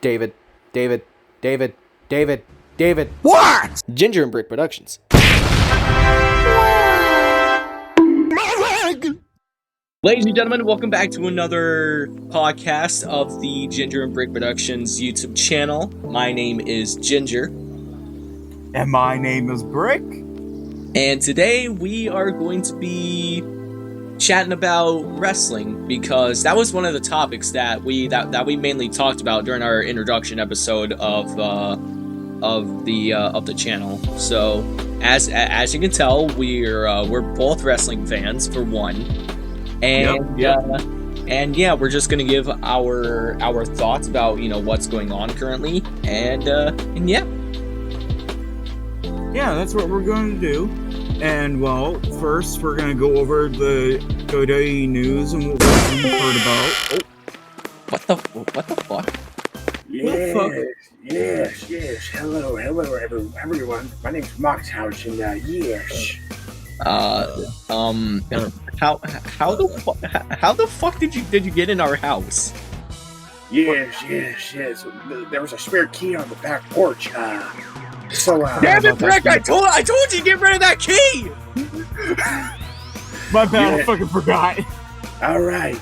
David, David, David, David, David. What? Ginger and Brick Productions. Ladies and gentlemen, welcome back to another podcast of the Ginger and Brick Productions YouTube channel. My name is Ginger. And my name is Brick. And today we are going to be chatting about wrestling, because that was one of the topics that we mainly talked about during our introduction episode of the channel. So as you can tell, we're both wrestling fans for one, and we're just gonna give our thoughts about what's going on currently, and that's what we're going to do. And well, first we're going to go over the WWE news and what we've heard about. Oh. What the fuck? Yes. Hello, everyone. My name's Max House, and yes. How the fuck did you get in our house? Yes. There was a spare key on the back porch. Damn it, Brick! I told you to get rid of that key. My bad, I fucking forgot. All right.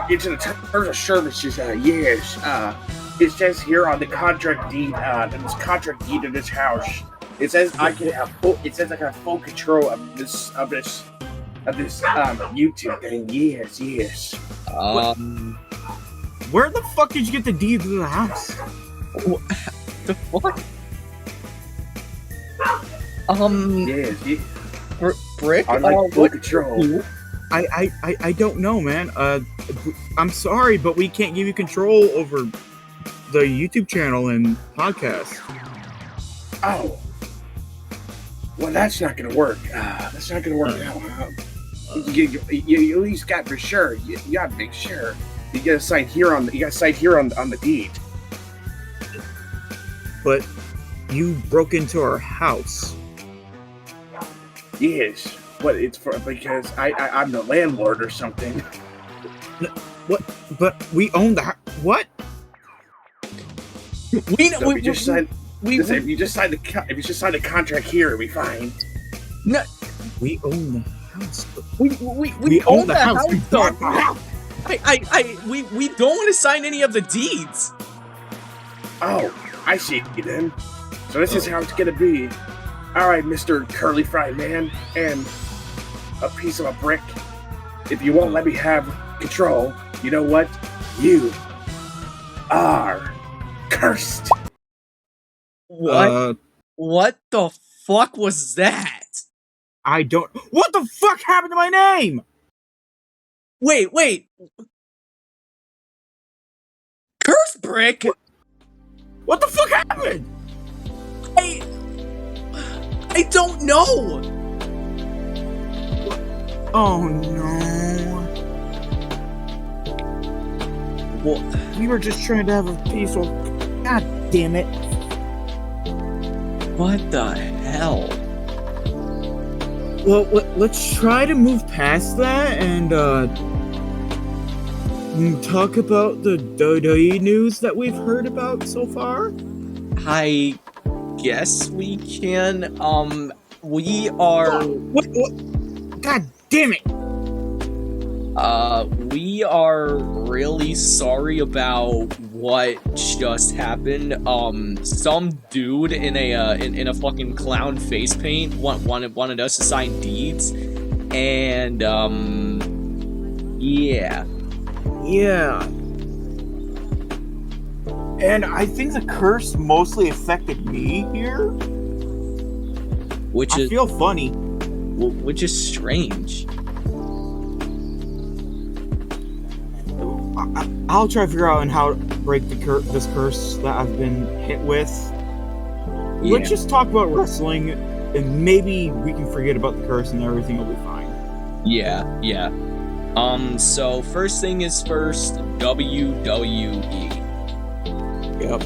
It's in the terms of services. Yes. It says here on the contract deed, this contract deed of this house, it says I can have full control of this YouTube thing. Yes. Where the fuck did you get the deed to the house? What the fuck? Yes. Brick. I like full control. I don't know, man. I'm sorry, but we can't give you control over the YouTube channel and podcast. Oh. Well, that's not gonna work. That's not gonna work now. You at least got for sure. You gotta make sure. You gotta sign here on the deed. But you broke into our house. Yes. What? It's for because I'm the landlord or something. What? But we own the house. What? If you just sign the contract here, it'll be fine. No, we own the house. We own the house. We bought the house. We don't want to sign any of the deeds. Oh, I see then. So this is how it's gonna be. All right, Mr. Curly Fried Man and a piece of a brick. If you won't let me have control, you know what? You are cursed. What? What the fuck was that? I don't. What the fuck happened to my name? Wait. Curse Brick? What the fuck happened? I don't know. Oh no. Well, we were just trying to have a peaceful. God damn it. What the hell? Well, let's try to move past that and talk about the WWE news that we've heard about so far. I guess we can. We are. What? God damn it! We are really sorry about what just happened. Some dude in a fucking clown face paint wanted us to sign deeds, and yeah. And I think the curse mostly affected me here, I feel funny, which is strange. I'll try to figure out how to break this curse that I've been hit with. Yeah. Let's just talk about wrestling, and maybe we can forget about the curse and everything will be fine. Yeah. So first thing is first, WWE. Yep.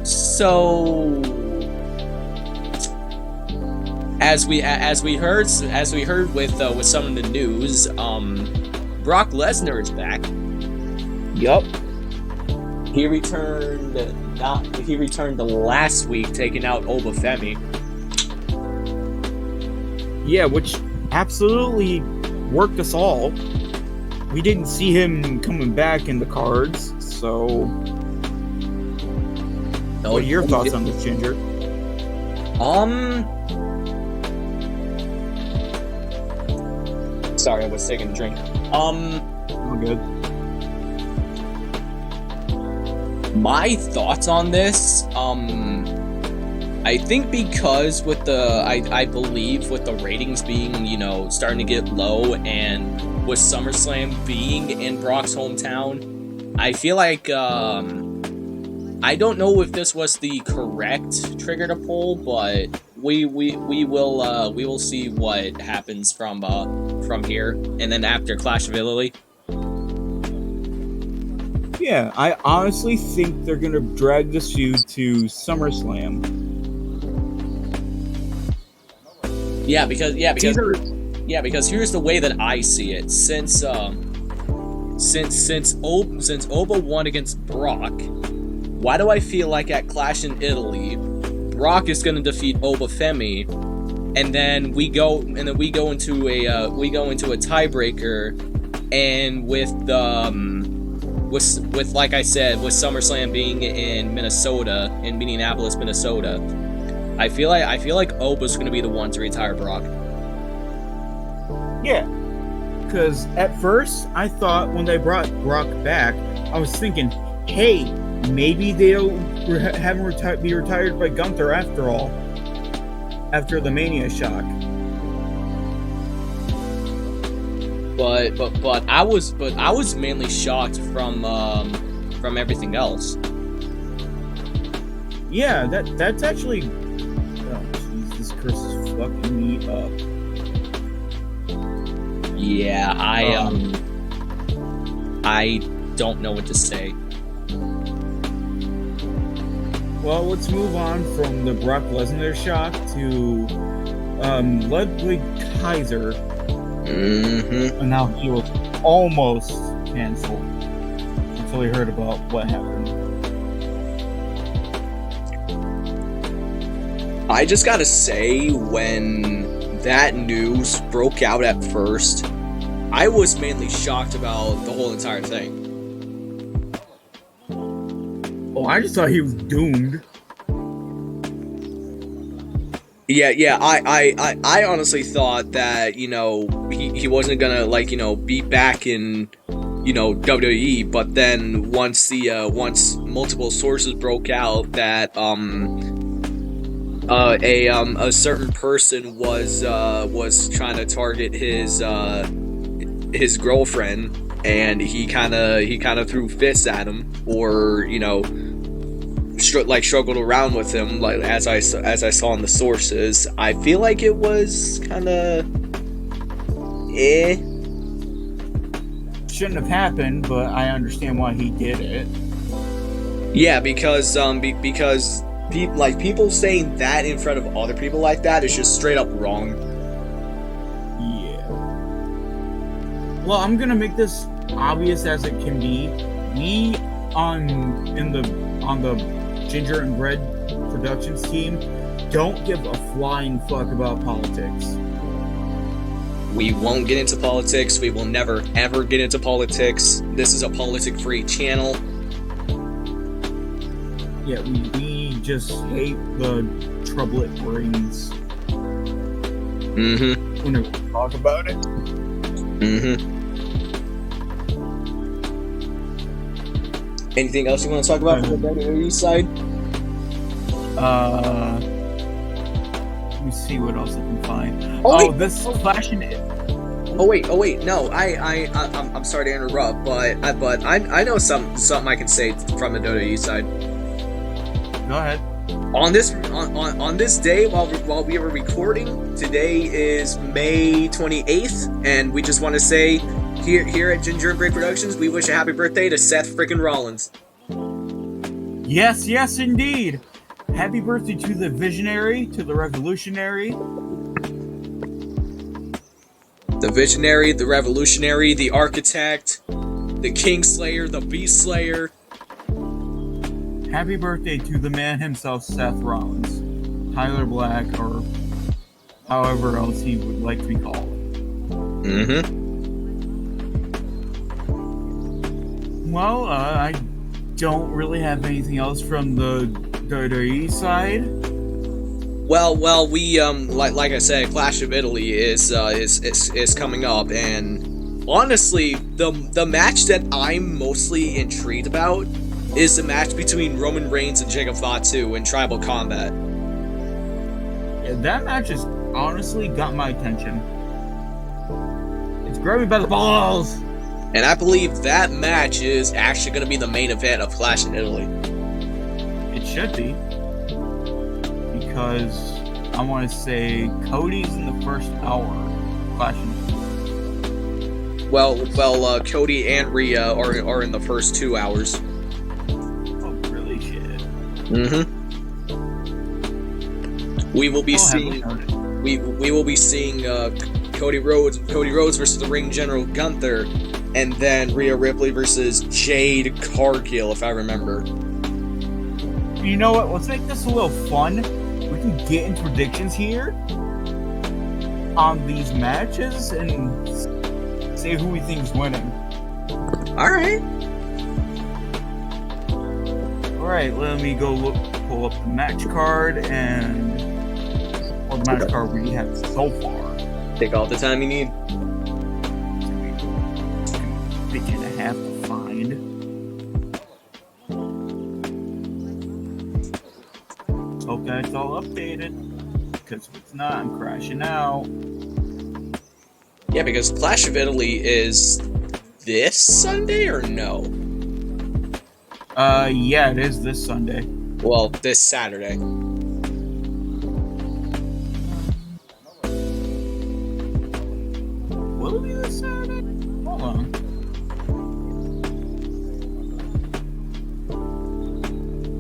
So as we heard with some of the news, Brock Lesnar is back. Yup. He returned last week, taking out Obafemi. Yeah, which absolutely worked us all. We didn't see him coming back in the cards, so... What are your thoughts on this, Ginger? Sorry, I was taking a drink. All good. My thoughts on this, I think because with the, I believe with the ratings being, you know, starting to get low, and with SummerSlam being in Brock's hometown, I feel like, I don't know if this was the correct trigger to pull, but we will see what happens from here, and then after Clash of Italy. Yeah, I honestly think they're gonna drag this feud to SummerSlam. Because here's the way that I see it. Since Oba won against Brock, why do I feel like at Clash in Italy, Brock is gonna defeat Obafemi, and then we go into a tiebreaker, and with like I said, with SummerSlam being in Minnesota, in Minneapolis, Minnesota, I feel like Oba's gonna be the one to retire Brock. Yeah, because at first I thought when they brought Brock back, I was thinking, hey, maybe they'll have him be retired by Gunther after all, after the Mania shock. But I was mainly shocked from everything else. Yeah, that's actually. Oh, jeez, this curse is fucking me up. Yeah, I don't know what to say. Well, let's move on from the Brock Lesnar shock to Ludwig Kaiser. Mm-hmm. And now he was almost canceled until he heard about what happened. I just gotta say, when that news broke out at first, I was mainly shocked about the whole entire thing. Oh, I just thought he was doomed. Yeah, I honestly thought that, you know, he wasn't gonna, like, you know, be back in, you know, WWE, but then once multiple sources broke out that, a certain person was trying to target his girlfriend, and he kind of threw fists at him, or, you know, struggled around with him, like as I saw in the sources. I feel like it was kind of Shouldn't have happened, but I understand why he did it. Yeah, because people saying that in front of other people like that is just straight up wrong. Yeah. Well, I'm gonna make this obvious as it can be. We on the Ginger and Bread Productions team don't give a flying fuck about politics. We won't get into politics. We will never ever get into politics. This is a politic-free channel. Yeah, we just hate the trouble it brings. Mm-hmm. Whenever we talk about it. Mm-hmm. Anything else you want to talk about from the WWE side? Let me see what else I can find. Wait. This Clash in It. Oh wait. No, I'm sorry to interrupt, but I know something I can say from the WWE side. Go ahead. On this day, while we were recording, today is May 28th, and we just want to say, here at Ginger and Break Productions, we wish a happy birthday to Seth frickin' Rollins. Yes, indeed. Happy birthday to the visionary, to the revolutionary. The visionary, the revolutionary, the architect, the Kingslayer, the Beast Slayer. happy birthday to the man himself, Seth Rollins, Tyler Black, or however else he would like to be called. Well, I don't really have anything else from the WWE side. Well, we like I said, Clash of Italy is coming up, and honestly, the match that I'm mostly intrigued about is the match between Roman Reigns and Jacob Fatu in Tribal Combat. Yeah, that match has honestly got my attention. It's grabbing me by the balls. And I believe that match is actually going to be the main event of Clash in Italy. It should be. Because I want to say Cody's in the first hour of Clash in Italy. Well, Cody and Rhea are in the first 2 hours. Oh, really? Shit. We will be seeing Cody Rhodes versus the Ring General Gunther, and then Rhea Ripley versus Jade Cargill, if I remember. You know what? Let's make this a little fun. We can get into predictions here on these matches and say who we think is winning. Alright, let me go pull up the match card or the match card we have so far. take all the time you need. Bitch and a half to find. Hope that's all updated. Because if it's not, I'm crashing out. Yeah, because Clash of Italy is this Sunday or no? Yeah, it is this Sunday. Well, this Saturday. Will it be this Saturday? Hold on.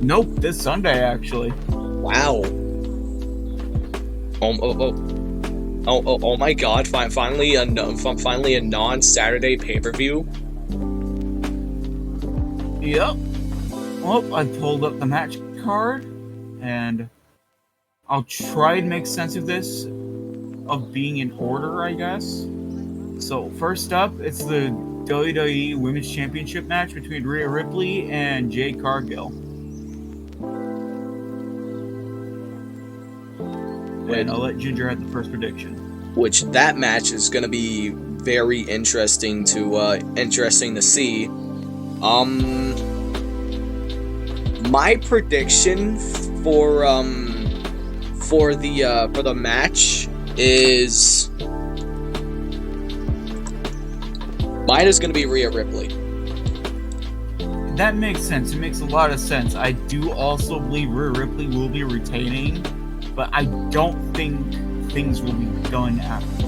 Nope, this Sunday actually. Wow. Oh my God! Finally a non-Saturday pay-per-view. Yep. Well, I pulled up the match card, and I'll try to make sense of this, of being in order, I guess. So first up, it's the WWE Women's Championship match between Rhea Ripley and Jade Cargill. And I'll let Ginger have the first prediction. Which that match is going to be very interesting to see. My prediction for the match is mine is going to be Rhea Ripley. That makes sense. It makes a lot of sense. I do also believe Rhea Ripley will be retaining, but I don't think things will be done afterwards.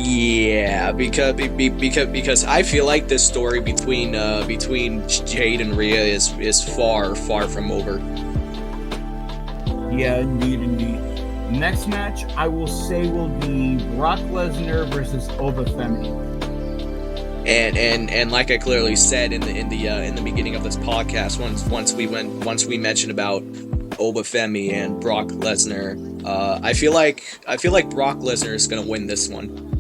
Yeah, because I feel like this story between Jade and Rhea is far from over. Yeah, indeed. Next match, I will say, will be Brock Lesnar versus Obafemi. And like I clearly said in the beginning of this podcast, once we mentioned about Obafemi and Brock Lesnar, I feel like Brock Lesnar is gonna win this one.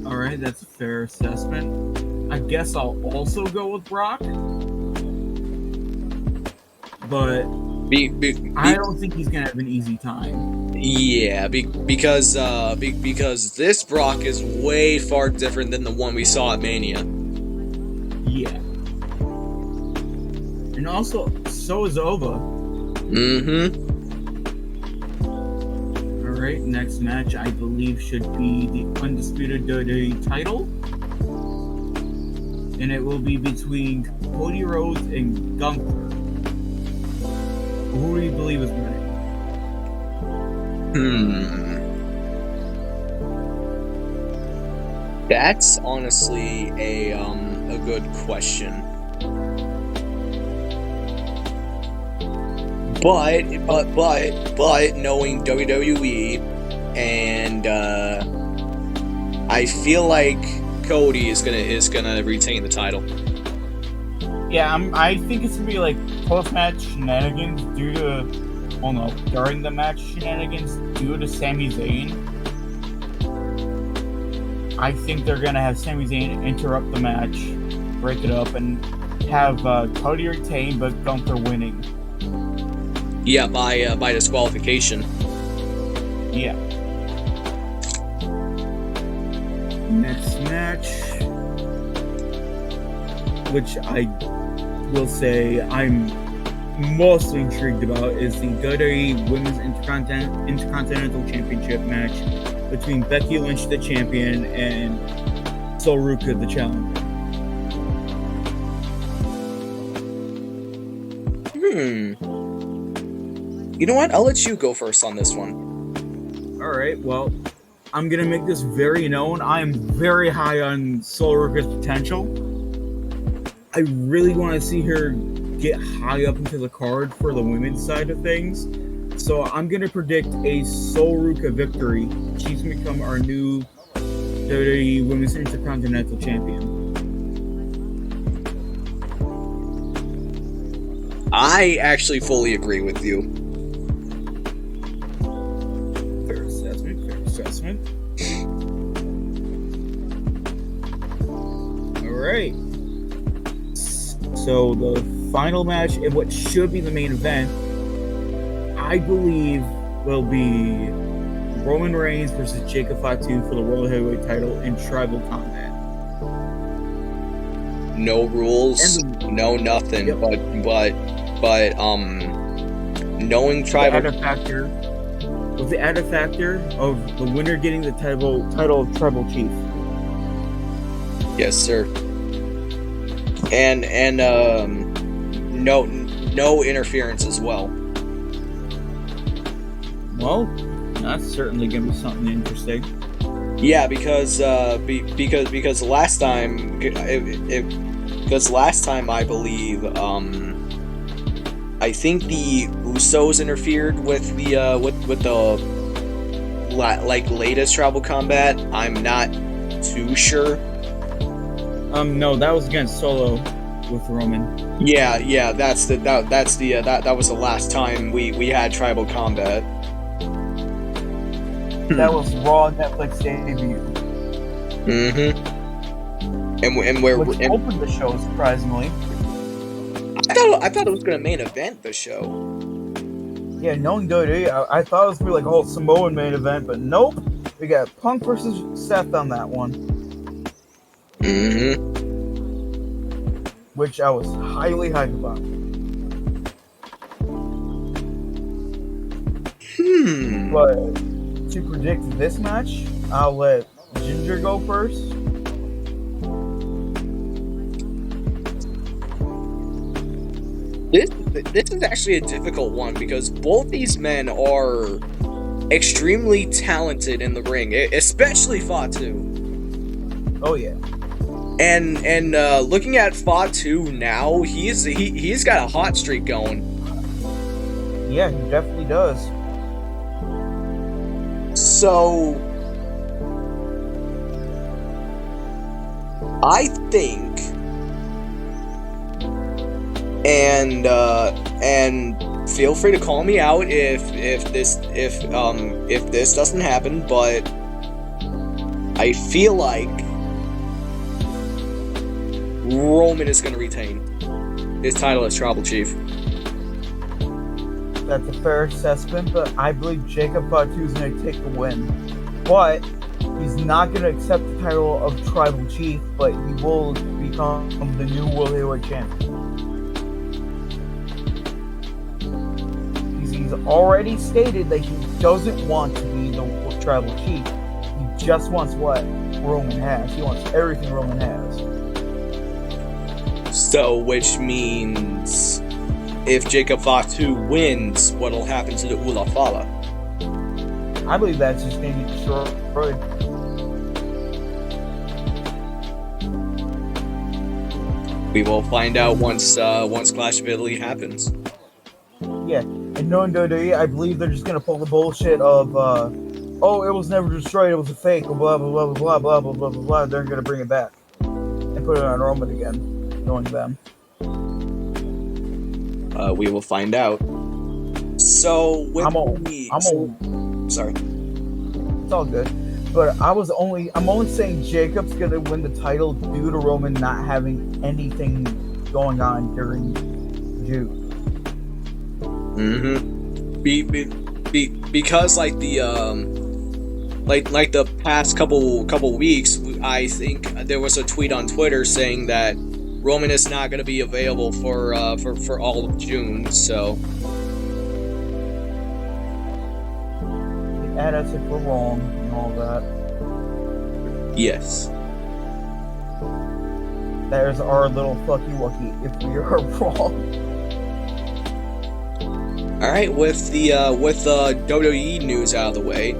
All right, that's a fair assessment. I guess I'll also go with Brock, but I don't think he's gonna have an easy time. Yeah, because this Brock is way far different than the one we saw at Mania. Yeah, and also so is Ova. Alright, next match I believe should be the Undisputed WWE title. And it will be between Cody Rhodes and Gunther. Who do you believe is winning? That's honestly a good question. But knowing WWE, and I feel like Cody is gonna retain the title. Yeah, I think it's gonna be like post-match shenanigans due to, well, no, during the match shenanigans due to Sami Zayn. I think they're gonna have Sami Zayn interrupt the match, break it up, and have Cody retain, but Gunther winning. Yeah, by disqualification. Yeah. Next match, which I will say I'm mostly intrigued about, is the WWE Women's Intercontinental Championship match between Becky Lynch, the champion, and Sol Ruka, the challenger. You know what? I'll let you go first on this one. Alright, well, I'm going to make this very known. I'm very high on Sol Ruka's potential. I really want to see her get high up into the card for the women's side of things. So I'm going to predict a Sol Ruka victory. She's going to become our new WWE Women's Intercontinental Champion. I actually fully agree with you. Fair assessment. Alright. So the final match in what should be the main event, I believe, will be Roman Reigns versus Jacob Fatu for the World Heavyweight title in Tribal Combat. No rules, no nothing, yep. but knowing Tribal with the added factor of the winner getting the title of Tribal Chief. Yes, sir. And no interference as well. Well, that's certainly gonna be something interesting. Yeah, because last time I believe I think the Usos interfered with the latest Tribal Combat. I'm not too sure. No, that was against Solo with Roman. Yeah, that was the last time we had Tribal Combat. That was Raw Netflix debut. Mm-hmm. And where which opened the show, surprisingly. I thought it was gonna main event the show. Yeah, knowing WWE, I thought it was gonna be like a whole Samoan main event, but nope. We got Punk versus Seth on that one. Mm-hmm. Which I was highly hyped about. But to predict this match, I'll let Ginger go first. This is actually a difficult one because both these men are extremely talented in the ring, especially Fatu. Oh yeah. And looking at Fatu now, he's got a hot streak going. Yeah, he definitely does. So I think, and feel free to call me out if this doesn't happen, but I feel like Roman is going to retain his title as Tribal Chief. That's a fair assessment, but I believe Jacob Fatu is going to take the win. But he's not going to accept the title of Tribal Chief, but he will become the new World Heavyweight Champion. He's already stated that he doesn't want to be the Tribal Chief. He just wants what Roman has. He wants everything Roman has. So, which means if Jacob Fatu wins, what'll happen to the Ula Fala? I believe that's just going to be destroyed. We will find out once Clash of Italy happens. Yeah, and knowing WWE, I believe they're just going to pull the bullshit of, oh, it was never destroyed, it was a fake, blah, blah, blah, blah, blah, blah, blah, blah, blah, blah. They're going to bring it back and put it on Roman again, knowing them. We will find out. So with sorry, It's all good. But I'm only saying Jacob's gonna win the title due to Roman not having anything going on during June. Because like the like the past couple weeks, I think there was a tweet on Twitter saying that Roman is not going to be available for all of June. So Add us if we're wrong and all that. yes. There's our little fucky wucky if we are wrong. All right, with the WWE news out of the way,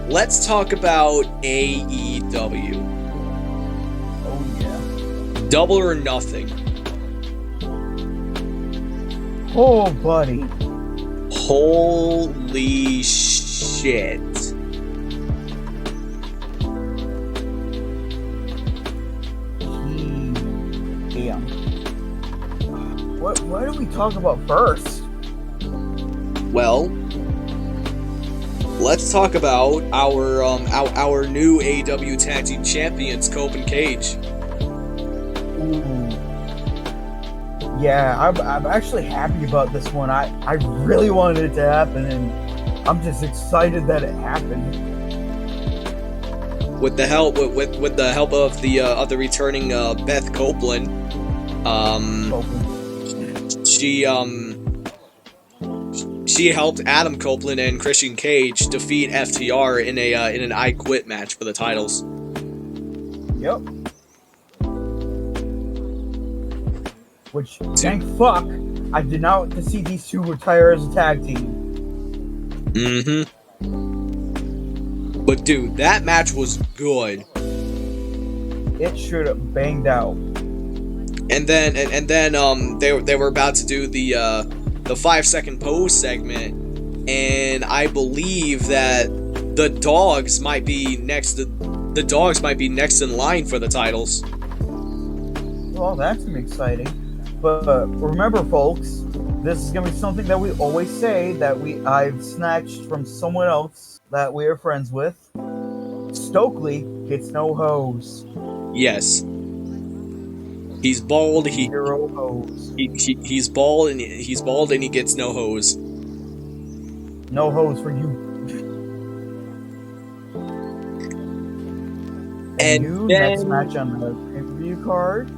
let's talk about AEW. Oh yeah. Double or Nothing. Oh buddy. Holy shit. Damn. What do we talk about first? Well, let's talk about our new AEW Tag Team Champions, Cope and Cage. Ooh. Yeah, I'm actually happy about this one. I really wanted it to happen, and I'm just excited that it happened. With the help of the returning Beth Copeland, she helped Adam Copeland and Christian Cage defeat FTR in an I Quit match for the titles. Yep. Which, thank fuck, I did not want to see these two retire as a tag team. But dude, that match was good. It should have banged out. And then they were about to do the 5-second pose segment, and I believe that the dogs might be next in line for the titles. Well, that's exciting. But remember, folks, this is gonna be something that we always say that I've snatched from someone else that we are friends with. Stokely gets no hose. Yes. He's bald. Zero hose. He's bald and he gets no hose. No hose for you. And new then, next match on the pay-per-view card.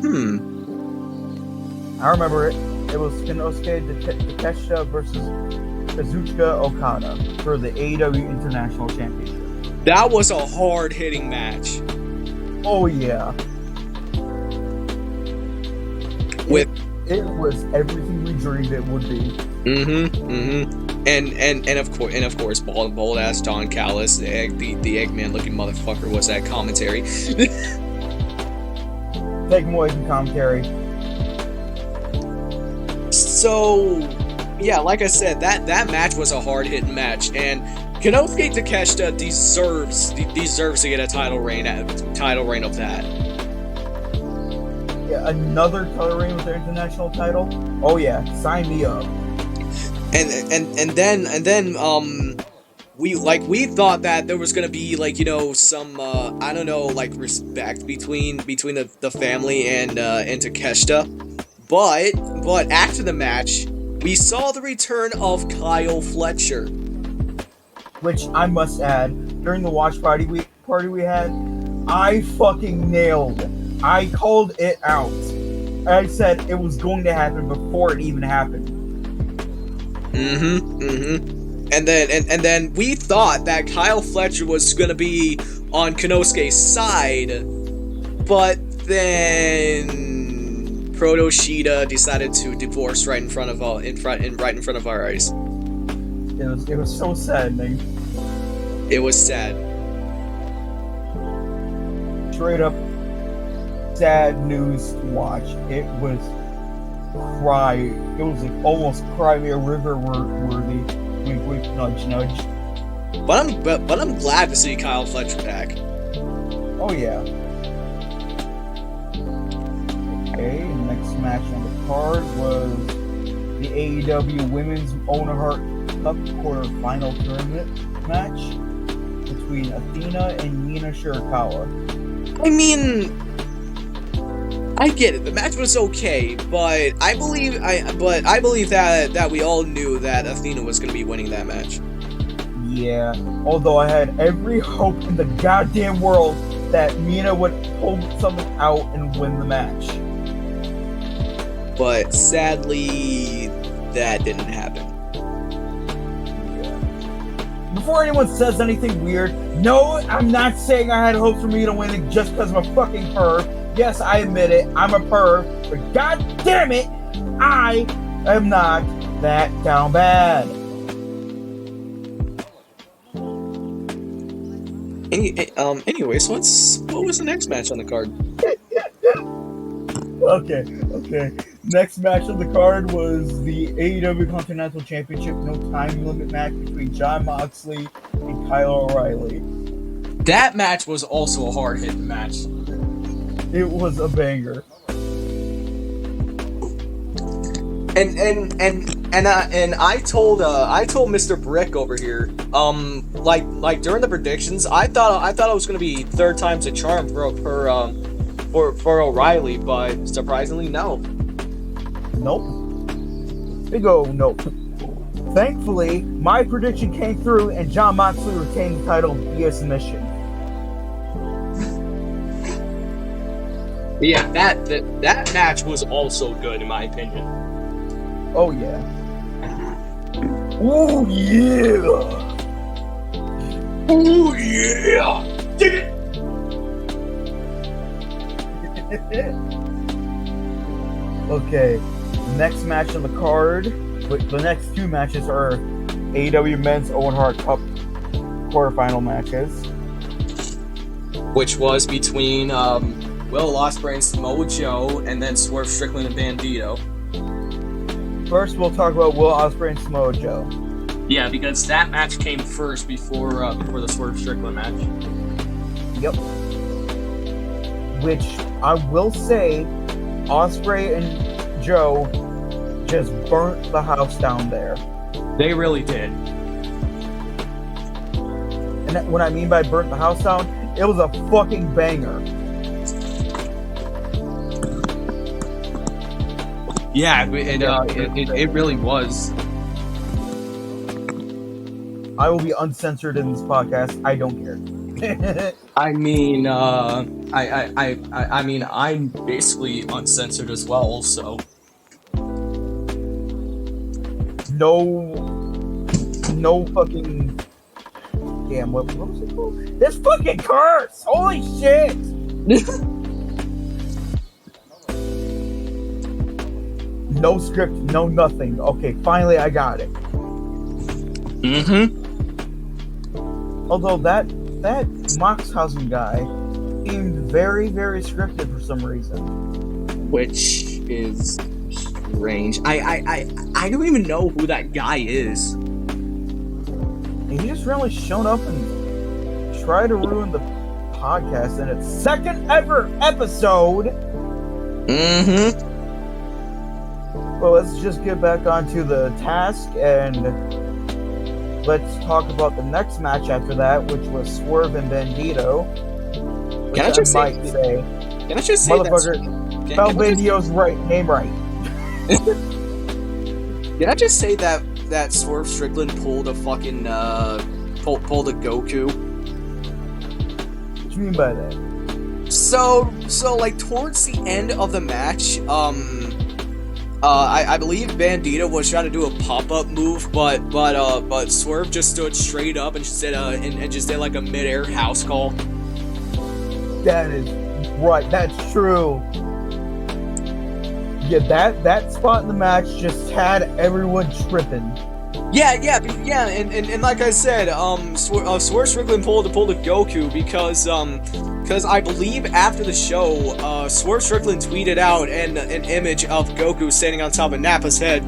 I remember it. It was Konosuke Takeshita versus Kazuchika Okada for the AEW International Championship. that was a hard-hitting match. Oh yeah. It was everything we dreamed it would be. And of course, bald ass Don Callis, the Eggman looking motherfucker was that commentary. Take more than commentary. So, yeah, like I said, that match was a hard hitting match, and Konosuke Takeshita deserves to get a title reign of that. Yeah, another title reign with their international title. Oh yeah, sign me up. And then we thought that there was gonna be some I don't know, like respect between the family and Takeshita, but after the match we saw the return of Kyle Fletcher, which I must add, during the watch party we had, I fucking nailed it. I called it out. I said it was going to happen before it even happened. And then we thought that Kyle Fletcher was gonna be on Konosuke's side, but then Proto Shida decided to divorce right in front of our eyes. It was so saddening. It was sad. Straight up sad news to watch. It was like almost Cry Me a River worthy. Wink, wink, nudge, nudge. But I'm glad to see Kyle Fletcher back. Oh yeah. next match on the card was the AEW Women's Own Heart Cup quarterfinal tournament match between Athena and Mina Shirakawa. I mean, I get it. The match was okay, but I believe that we all knew that Athena was going to be winning that match. Yeah, although I had every hope in the goddamn world that Mina would pull something out and win the match. But sadly, that didn't happen. Before anyone says anything weird, no, I'm not saying I had hopes for Mina winning just because I'm a fucking perv. Yes, I admit it, I'm a perv, but god damn it, I am not that down bad. Anyways, what was the next match on the card? Okay. Next match on the card was the AEW Continental Championship No Time Limit match between Jon Moxley and Kyle O'Reilly. That match was also a hard-hitting match. It was a banger. And I told Mr. Brick over here, like during the predictions, I thought it was gonna be third time's a charm for O'Reilly, but surprisingly, no. Nope. Big O nope. Thankfully, my prediction came through, and Jon Moxley retained the title via submission. Yeah, that match was also good in my opinion. Oh yeah. Oh yeah. Oh yeah. Dig it. Okay, next match on the card. But the next two matches are AEW Men's Owen Hart Cup quarterfinal matches, which was between Will Ospreay and Samoa Joe, and then Swerve Strickland and Bandito. First, we'll talk about Will Ospreay and Samoa Joe. Yeah, because that match came first before the Swerve Strickland match. Yep. Which I will say, Ospreay and Joe just burnt the house down there. They really did. And what I mean by burnt the house down, it was a fucking banger. Yeah, it really was. I will be uncensored in this podcast. I don't care. I mean, I mean, I'm basically uncensored as well, so. No fucking. Damn, what was it called? This fucking curse! Holy shit! No script, no nothing. Okay, finally I got it. Mm-hmm. Although that Moxhausen guy seemed very, very scripted for some reason. Which is strange. I don't even know who that guy is. And he just really showed up and tried to ruin the podcast in its second ever episode. Mm-hmm. Well, let's just get back onto the task and let's talk about the next match after that, which was Swerve and Bandito. Can I just say motherfucker, spell Bandito's name right. Can I just say that Swerve Strickland pulled a fucking pulled a Goku? What do you mean by that? So like towards the end of the match, I believe Bandito was trying to do a pop-up move, but Swerve just stood straight up and just did like a mid-air house call. That is right. That's true. Yeah, that spot in the match just had everyone tripping. Yeah, and like I said, Swerve Strickland pulled a Goku because I believe after the show, Swerve Strickland tweeted out an image of Goku standing on top of Nappa's head.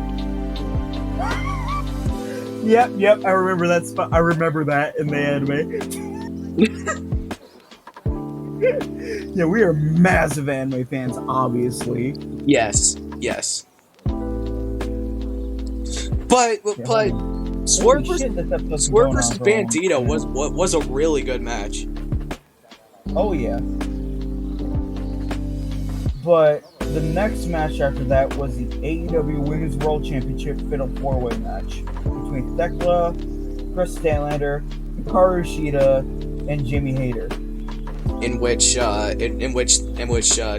Yep, I remember that spot. I remember that in the anime. Yeah, we are massive anime fans, obviously. Yes. But Swerve Holy shit, this episode's Swerve going versus on for a long Bandito time. was a really good match. Oh yeah. But the next match after that was the AEW Women's World Championship Fatal 4-Way match between Thekla, Chris Statlander, Hikaru Shida, and Jimmy Hayter. In which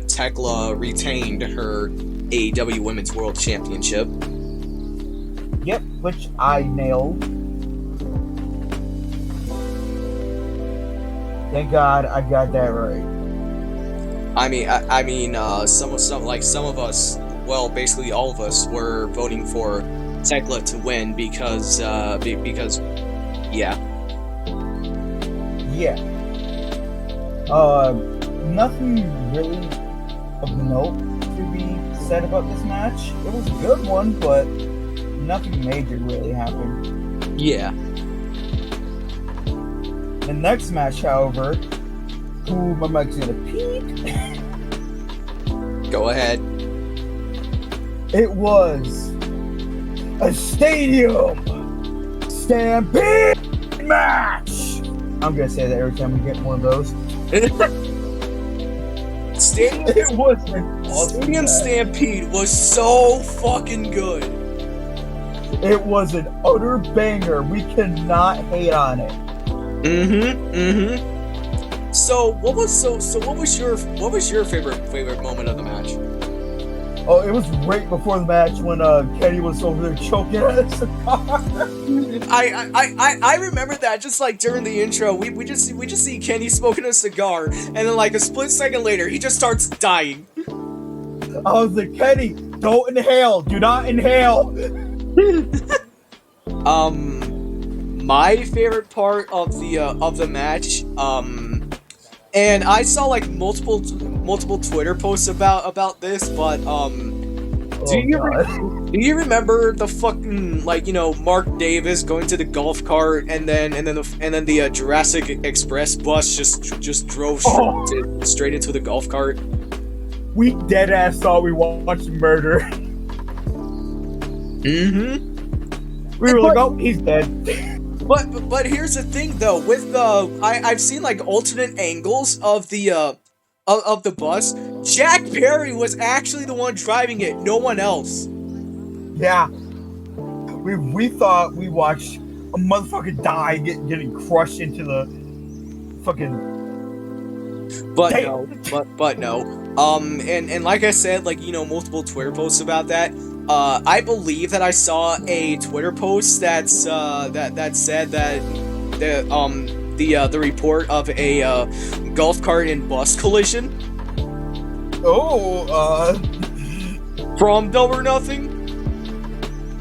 Tekla retained her AEW Women's World Championship. Yep, which I nailed. Thank God I got that right. Some of us, well, basically all of us were voting for Tekla to win because yeah. Nothing really of note to be said about this match. It was a good one, but nothing major really happened. Yeah. The next match, however, who my mic's gonna peak. Go ahead. It was a stadium stampede match. I'm gonna say that every time we get one of those. Stadium was an awesome Stadium match. Stampede was so fucking good. It was an utter banger. We cannot hate on it. So what was your favorite moment of the match? Oh, it was right before the match when Kenny was over there choking at a cigar. I remember that just like during the intro, we just see Kenny smoking a cigar, and then like a split second later, he just starts dying. I was like, Kenny, don't inhale. Do not inhale. My favorite part of the match, and I saw like multiple Twitter posts about this, but do you remember the fucking, like, you know, Mark Davis going to the golf cart and then the Jurassic Express bus just drove straight into the golf cart? We dead ass thought we watched murder. We were like, oh, he's dead. But here's the thing though, with I've seen like alternate angles of the bus. Jack Perry was actually the one driving it, no one else. Yeah. We thought we watched a motherfucker die getting crushed into the fucking But no. And like I said, like, you know, multiple Twitter posts about that. I believe that I saw a Twitter post that said that the report of a golf cart and bus collision. From Double or Nothing.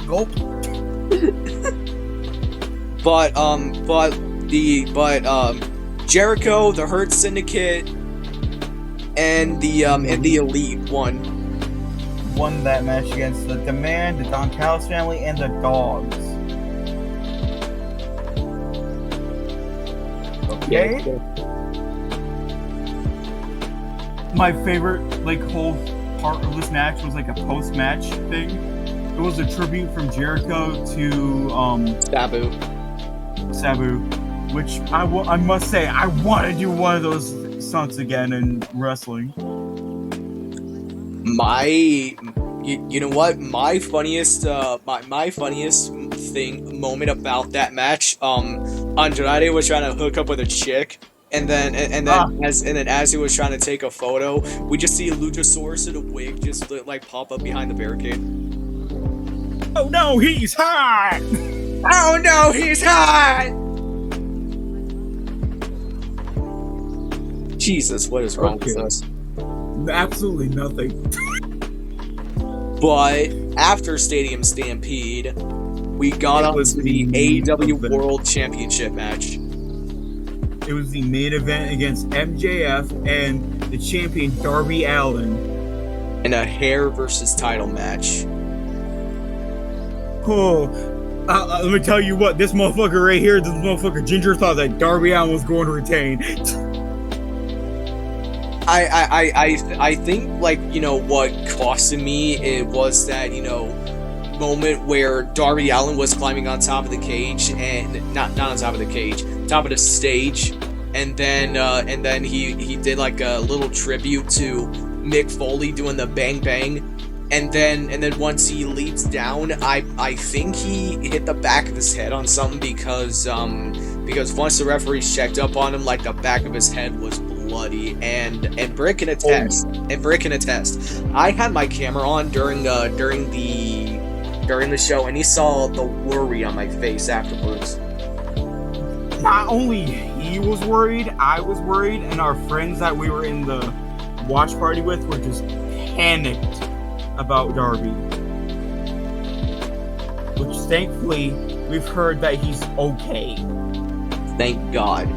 Gulp. But Jericho, the Hurt Syndicate, and the Elite won that match against the Demand, the Don Callis family, and the Dogs. Okay. My favorite, like, whole part of this match was like a post-match thing. It was a tribute from Jericho to Sabu, which I must say I want to do one of those stunts again in wrestling. You know what? My funniest moment about that match, Andrade was trying to hook up with a chick, and then as he was trying to take a photo, we just see Luchasaurus in a wig just like pop up behind the barricade. Oh no, he's hot! Oh no, he's hot! Jesus, what is wrong with us? Absolutely nothing. But after Stadium Stampede, we got on to the AEW World Championship match. It was the main event against MJF and the champion Darby Allin in a hair versus title match. Oh, let me tell you what, this motherfucker right here, this motherfucker Ginger thought that Darby Allin was going to retain. I think, like, you know, what costed me, it was that, you know, moment where Darby Allin was climbing on top of the cage, and not on top of the cage, top of the stage, and then he did like a little tribute to Mick Foley doing the bang bang, and then once he leaps down, I think he hit the back of his head on something, because once the referees checked up on him, like, the back of his head was bloody, and Brick can attest. I had my camera on during the show, and he saw the worry on my face afterwards. Not only he was worried, I was worried, and our friends that we were in the watch party with were just panicked about Darby. Which, thankfully, we've heard that he's okay. Thank God.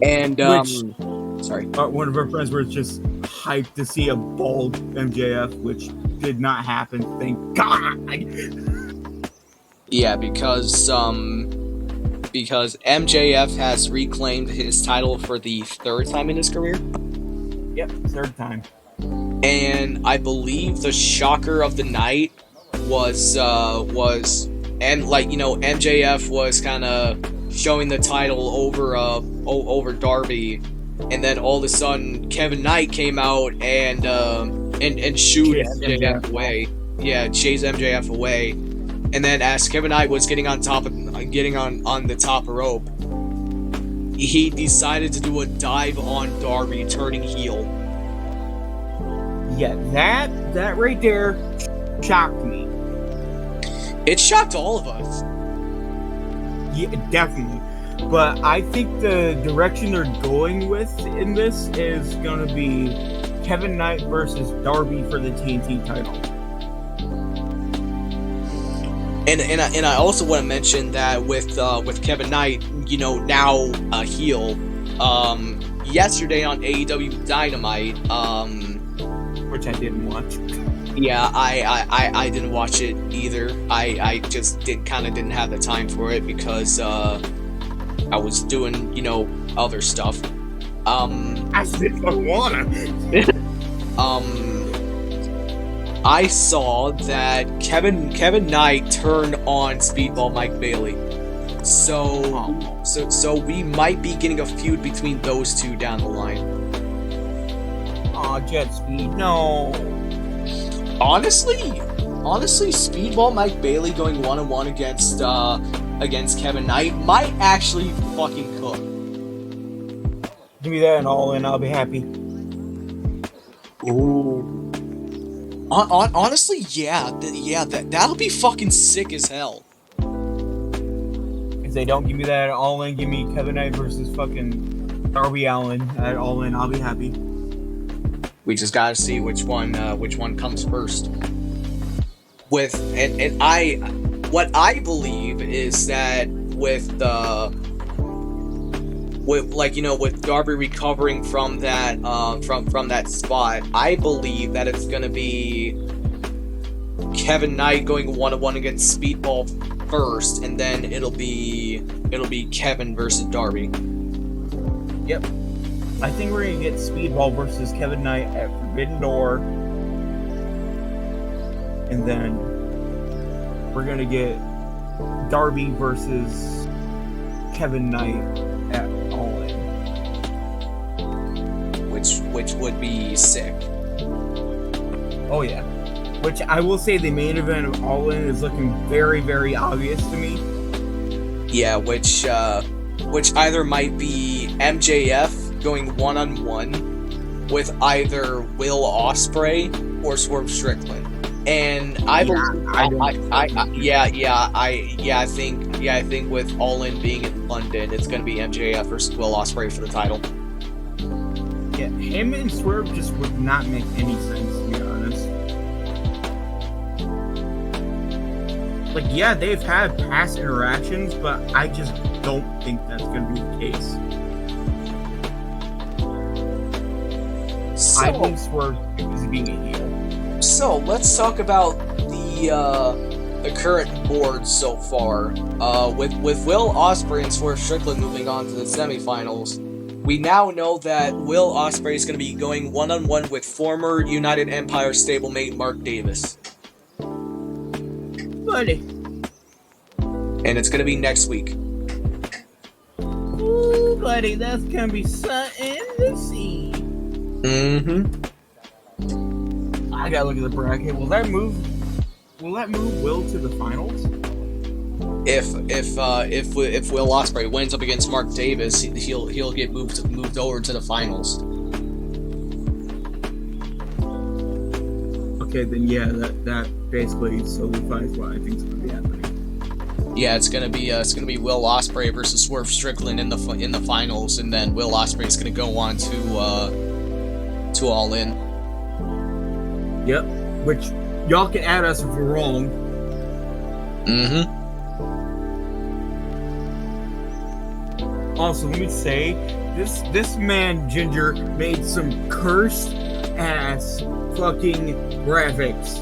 And sorry, one of our friends was just hyped to see a bald MJF, which did not happen. Thank God. Yeah, because MJF has reclaimed his title for the third time in his career. Yep, third time. And I believe the shocker of the night was and, like, you know, MJF was kind of showing the title over Darby, and then all of a sudden Kevin Knight came out and shooed MJF away. Yeah, chased MJF away. And then as Kevin Knight was getting on the top rope, he decided to do a dive on Darby, turning heel. Yeah, that right there shocked me. It shocked all of us. Yeah, definitely. But I think the direction they're going with in this is going to be Kevin Knight versus Darby for the TNT title. And I also want to mention that with Kevin Knight, you know, now a heel, yesterday on AEW Dynamite, which I didn't watch. Yeah, I didn't watch it either. I just didn't have the time for it, because I was doing, you know, other stuff. I still don't wanna. I saw that Kevin Knight turned on Speedball Mike Bailey. So we might be getting a feud between those two down the line. Aw, Jet Speed, no. Honestly, Speedball Mike Bailey going 1-on-1 against Kevin Knight might actually fucking cook. Give me that and All In, I'll be happy. Ooh. Honestly, yeah, that'll be fucking sick as hell. If they don't give me that at All In, give me Kevin Knight versus fucking Darby Allin at All In, I'll be happy. We just gotta see which one comes first. What I believe is that with Darby recovering from that from that spot, I believe that it's gonna be Kevin Knight going 1-on-1 against Speedball first, and then it'll be Kevin versus Darby. Yep. I think we're gonna get Speedball versus Kevin Knight at Forbidden Door, and then we're gonna get Darby versus Kevin Knight at All In, which would be sick. Oh yeah. Which I will say the main event of All In is looking very, very obvious to me. Yeah, which either might be MJF going 1-on-1 with either Will Ospreay or Swerve Strickland. And I think with All In being in London, it's going to be MJF versus Will Ospreay for the title. Yeah, him and Swerve just would not make any sense, to be honest. Like, yeah, they've had past interactions, but I just don't think that's going to be the case. I think Swerve is being a heel. So let's talk about the current board so far. With Will Ospreay and Swerve Strickland moving on to the semifinals, We now know that Will Ospreay is going to be going one-on-one with former United Empire stablemate Mark Davis. Buddy. And it's going to be next week. Ooh, buddy, that's gonna be something to see. Mm-hmm. I gotta look at the bracket. Will that move Will to the finals? If Will Ospreay wins up against Mark Davis, he'll get moved over to the finals. Okay, then yeah, that basically solidifies what I think is gonna be happening. Yeah, it's gonna be Will Ospreay versus Swerve Strickland in the finals, and then Will Ospreay is gonna go on to All In. Yep. Which y'all can add us if we're wrong. Mm-hmm. Also, let me say, this man Ginger made some cursed ass fucking graphics.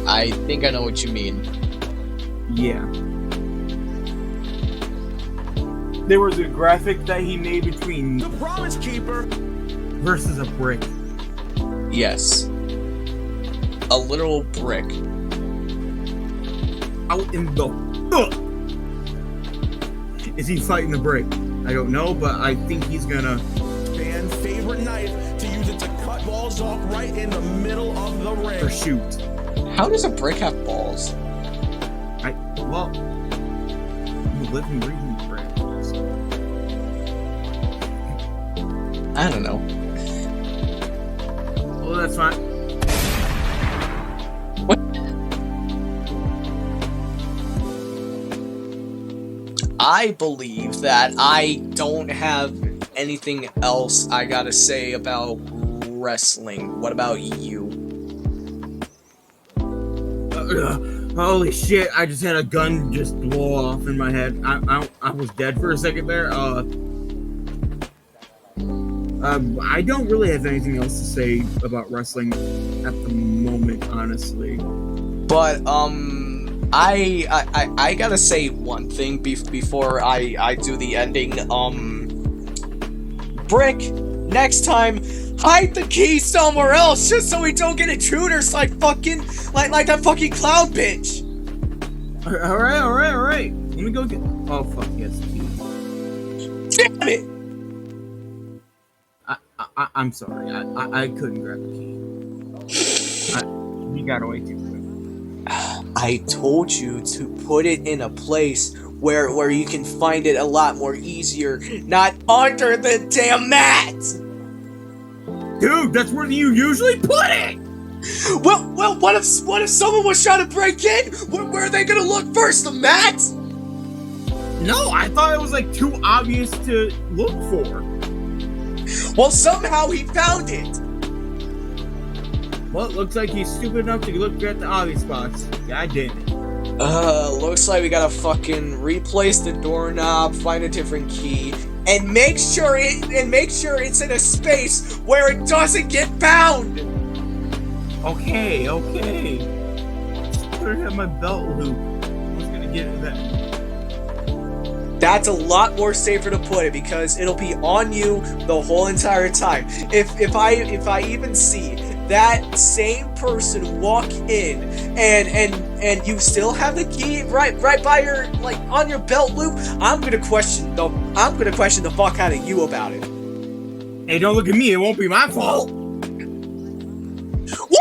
I think I know what you mean. Yeah. There was a graphic that he made between the Promise Keeper versus a brick. Yes. A literal brick. Out in the Is he fighting the brick? I don't know, but I think he's gonna. Fan favorite knife to use it to cut balls off right in the middle of the ring. Or shoot. How does a brick have balls? Well, you live and breathe in brick. So. I don't know. Well, that's fine. What? I believe that I don't have anything else I gotta say about wrestling. What about you? Holy shit, I just had a gun just blow off in my head. I was dead for a second there. I don't really have anything else to say about wrestling at the moment, honestly. But, I gotta say one thing before I do the ending. Brick, next time, hide the key somewhere else just so we don't get intruders like that fucking clown bitch. Alright. Let me go get. Oh, fuck, yes, key. Damn it! I'm sorry. I couldn't grab the key. You got away too quick. I told you to put it in a place where you can find it a lot more easier, not under the damn mat! Dude, that's where you usually put it! Well, what if someone was trying to break in? Where are they gonna look first, the mat? No, I thought it was like too obvious to look for. Well, somehow he found it! Well, it looks like he's stupid enough to look at the obvious spots. God damn it. Looks like we gotta fucking replace the doorknob, find a different key, and make sure it's in a space where it doesn't get found! Okay. Just put it in my belt loop. I was gonna get it then. That's a lot more safer to put it because it'll be on you the whole entire time. If I even see that same person walk in and you still have the key right by your on your belt loop, I'm gonna question the fuck out of you about it. Hey, don't look at me. It won't be my fault. What?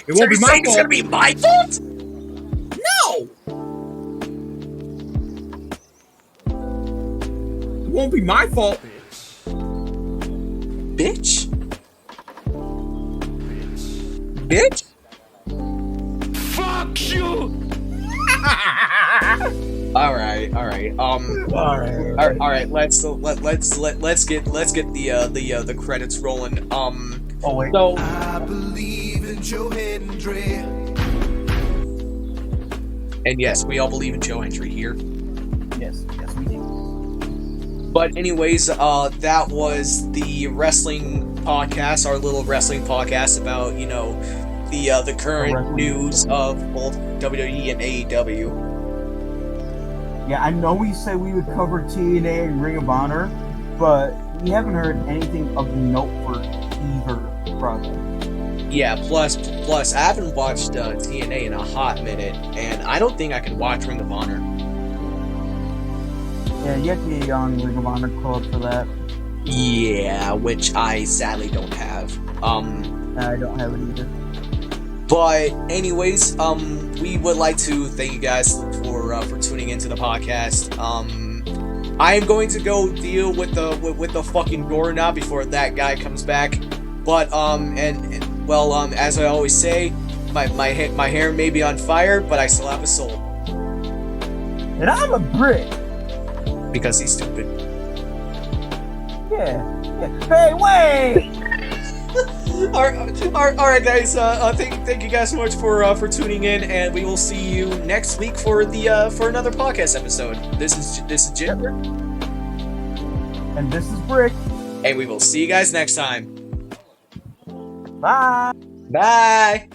It won't be my fault. It's gonna be my fault? No. It won't be my fault. Bitch. Bitch? Fuck you! Alright. Let's get the credits rolling. Oh wait. So I believe in Joe Hendry. And yes, we all believe in Joe Hendry here. Yes, we do. But anyways, that was the wrestling podcast, our little wrestling podcast about, the current news of both WWE and AEW. Yeah, I know we said we would cover TNA and Ring of Honor, but we haven't heard anything of note for either project. Yeah, plus, I haven't watched TNA in a hot minute, and I don't think I can watch Ring of Honor. Yeah, you have to be on Ring of Honor Club for that. Yeah, which I sadly don't have. I don't have it either. But anyways, we would like to thank you guys for tuning into the podcast. I am going to go deal with the fucking doorknob before that guy comes back. But as I always say, my hair may be on fire, but I still have a soul. And I'm a brick. Because he's stupid. Yeah. Hey, wait! all right, guys. Thank you guys so much for tuning in, and we will see you next week for another podcast episode. This is Ginger, and this is Brick, and we will see you guys next time. Bye. Bye.